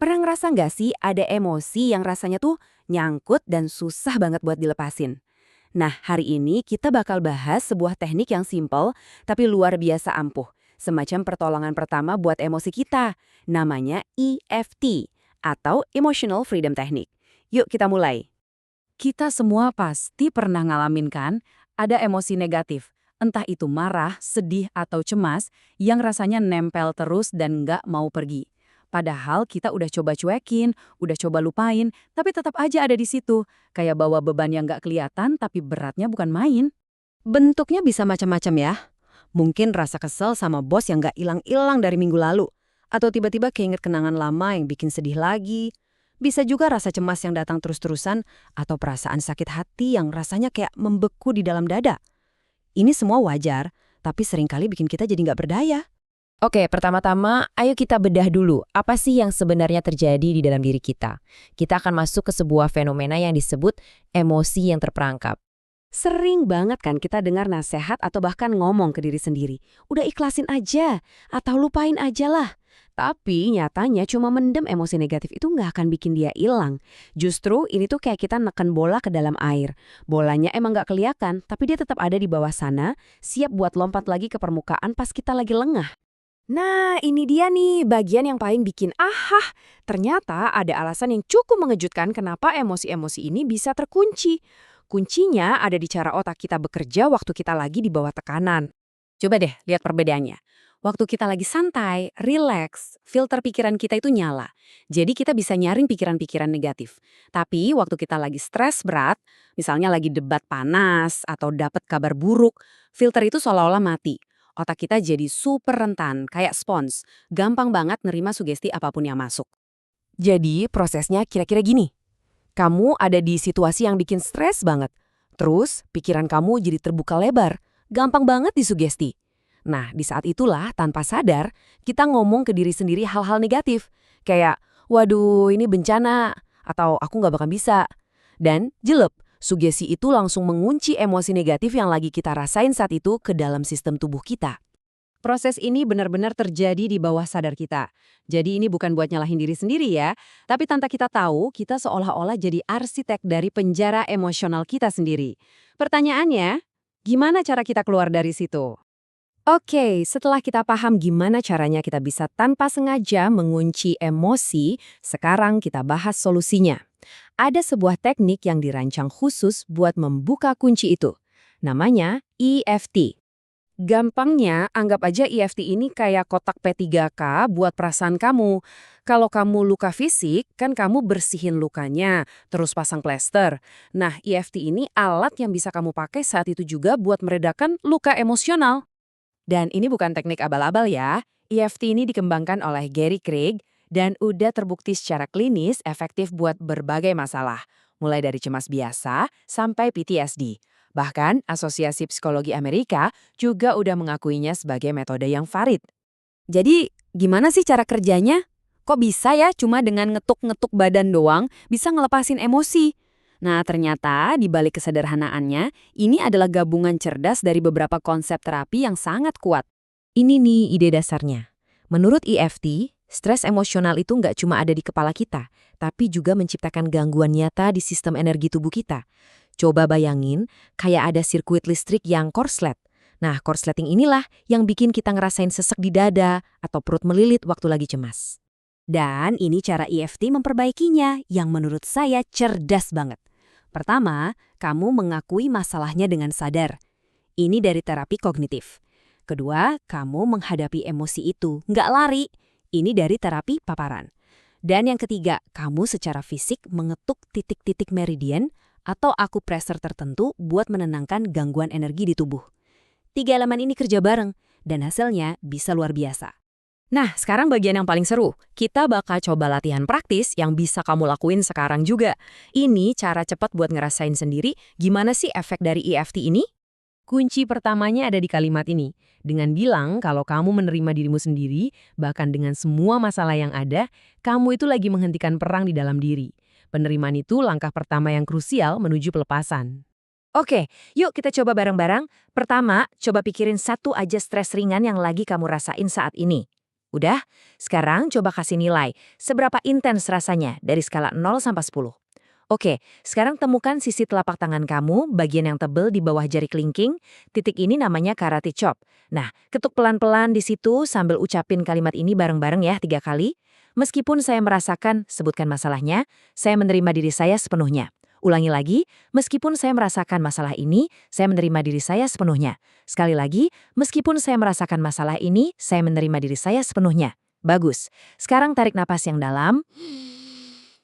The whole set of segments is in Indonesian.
Pernah ngerasa nggak sih ada emosi yang rasanya tuh nyangkut dan susah banget buat dilepasin? Nah, hari ini kita bakal bahas sebuah teknik yang simple tapi luar biasa ampuh. Semacam pertolongan pertama buat emosi kita. Namanya EFT atau Emotional Freedom Technique. Yuk kita mulai. Kita semua pasti pernah ngalamin kan, ada emosi negatif, entah itu marah, sedih, atau cemas, yang rasanya nempel terus dan nggak mau pergi. Padahal kita udah coba cuekin, udah coba lupain, tapi tetap aja ada di situ. Kayak bawa beban yang nggak kelihatan, tapi beratnya bukan main. Bentuknya bisa macam-macam ya. Mungkin rasa kesel sama bos yang nggak hilang-hilang dari minggu lalu. Atau tiba-tiba keinget kenangan lama yang bikin sedih lagi. Bisa juga rasa cemas yang datang terus-terusan atau perasaan sakit hati yang rasanya kayak membeku di dalam dada. Ini semua wajar, tapi seringkali bikin kita jadi nggak berdaya. Oke, pertama-tama ayo kita bedah dulu apa sih yang sebenarnya terjadi di dalam diri kita. Kita akan masuk ke sebuah fenomena yang disebut emosi yang terperangkap. Sering banget kan kita dengar nasihat atau bahkan ngomong ke diri sendiri. Udah ikhlasin aja, atau lupain aja lah. Tapi nyatanya cuma mendem emosi negatif itu nggak akan bikin dia hilang. Justru ini tuh kayak kita neken bola ke dalam air. Bolanya emang nggak kelihatan, tapi dia tetap ada di bawah sana, siap buat lompat lagi ke permukaan pas kita lagi lengah. Nah, ini dia nih bagian yang paling bikin ahah. Ternyata ada alasan yang cukup mengejutkan kenapa emosi-emosi ini bisa terkunci. Kuncinya ada di cara otak kita bekerja waktu kita lagi di bawah tekanan. Coba deh lihat perbedaannya. Waktu kita lagi santai, rileks, filter pikiran kita itu nyala. Jadi kita bisa nyaring pikiran-pikiran negatif. Tapi waktu kita lagi stres berat, misalnya lagi debat panas atau dapat kabar buruk, filter itu seolah-olah mati. Otak kita jadi super rentan, kayak spons. Gampang banget nerima sugesti apapun yang masuk. Jadi prosesnya kira-kira gini. Kamu ada di situasi yang bikin stres banget. Terus pikiran kamu jadi terbuka lebar. Gampang banget disugesti. Nah, di saat itulah tanpa sadar, kita ngomong ke diri sendiri hal-hal negatif. Kayak, waduh ini bencana, atau aku nggak bakal bisa. Dan jelep, sugesti itu langsung mengunci emosi negatif yang lagi kita rasain saat itu ke dalam sistem tubuh kita. Proses ini benar-benar terjadi di bawah sadar kita. Jadi ini bukan buat nyalahin diri sendiri ya, tapi tanpa kita tahu, kita seolah-olah jadi arsitek dari penjara emosional kita sendiri. Pertanyaannya, gimana cara kita keluar dari situ? Oke, setelah kita paham gimana caranya kita bisa tanpa sengaja mengunci emosi, sekarang kita bahas solusinya. Ada sebuah teknik yang dirancang khusus buat membuka kunci itu. Namanya EFT. Gampangnya, anggap aja EFT ini kayak kotak P3K buat perasaan kamu. Kalau kamu luka fisik, kan kamu bersihin lukanya, terus pasang plester. Nah, EFT ini alat yang bisa kamu pakai saat itu juga buat meredakan luka emosional. Dan ini bukan teknik abal-abal ya. EFT ini dikembangkan oleh Gary Craig dan udah terbukti secara klinis efektif buat berbagai masalah. Mulai dari cemas biasa sampai PTSD. Bahkan Asosiasi Psikologi Amerika juga udah mengakuinya sebagai metode yang valid. Jadi gimana sih cara kerjanya? Kok bisa ya cuma dengan ngetuk-ngetuk badan doang bisa ngelepasin emosi? Nah, ternyata di balik kesederhanaannya, ini adalah gabungan cerdas dari beberapa konsep terapi yang sangat kuat. Ini nih ide dasarnya. Menurut EFT, stres emosional itu nggak cuma ada di kepala kita, tapi juga menciptakan gangguan nyata di sistem energi tubuh kita. Coba bayangin, kayak ada sirkuit listrik yang korslet. Nah, korsleting inilah yang bikin kita ngerasain sesek di dada atau perut melilit waktu lagi cemas. Dan ini cara EFT memperbaikinya yang menurut saya cerdas banget. Pertama, kamu mengakui masalahnya dengan sadar. Ini dari terapi kognitif. Kedua, kamu menghadapi emosi itu, nggak lari. Ini dari terapi paparan. Dan yang ketiga, kamu secara fisik mengetuk titik-titik meridian atau akupresur tertentu buat menenangkan gangguan energi di tubuh. 3 elemen ini kerja bareng, dan hasilnya bisa luar biasa. Nah, sekarang bagian yang paling seru. Kita bakal coba latihan praktis yang bisa kamu lakuin sekarang juga. Ini cara cepat buat ngerasain sendiri gimana sih efek dari EFT ini? Kunci pertamanya ada di kalimat ini. Dengan bilang kalau kamu menerima dirimu sendiri, bahkan dengan semua masalah yang ada, kamu itu lagi menghentikan perang di dalam diri. Penerimaan itu langkah pertama yang krusial menuju pelepasan. Oke, yuk kita coba bareng-bareng. Pertama, coba pikirin satu aja stres ringan yang lagi kamu rasain saat ini. Udah? Sekarang coba kasih nilai. Seberapa intens rasanya dari skala 0 sampai 10? Oke, sekarang temukan sisi telapak tangan kamu, bagian yang tebel di bawah jari kelingking. Titik ini namanya karate chop. Nah, ketuk pelan-pelan di situ sambil ucapin kalimat ini bareng-bareng ya 3 kali. Meskipun saya merasakan, sebutkan masalahnya, saya menerima diri saya sepenuhnya. Ulangi lagi, meskipun saya merasakan masalah ini, saya menerima diri saya sepenuhnya. Sekali lagi, meskipun saya merasakan masalah ini, saya menerima diri saya sepenuhnya. Bagus. Sekarang tarik napas yang dalam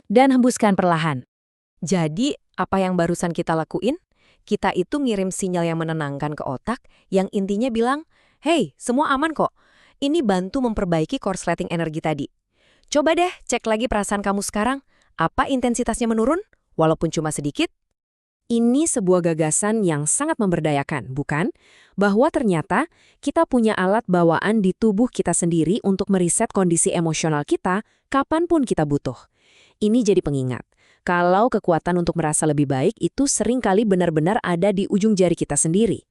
dan hembuskan perlahan. Jadi, apa yang barusan kita lakuin? Kita itu ngirim sinyal yang menenangkan ke otak, yang intinya bilang, "Hey, semua aman kok." Ini bantu memperbaiki korsleting energi tadi. Coba deh cek lagi perasaan kamu sekarang. Apa intensitasnya menurun? Walaupun cuma sedikit? Ini sebuah gagasan yang sangat memberdayakan, bukan? Bahwa ternyata kita punya alat bawaan di tubuh kita sendiri untuk meriset kondisi emosional kita kapanpun kita butuh. Ini jadi pengingat. Kalau kekuatan untuk merasa lebih baik itu seringkali benar-benar ada di ujung jari kita sendiri.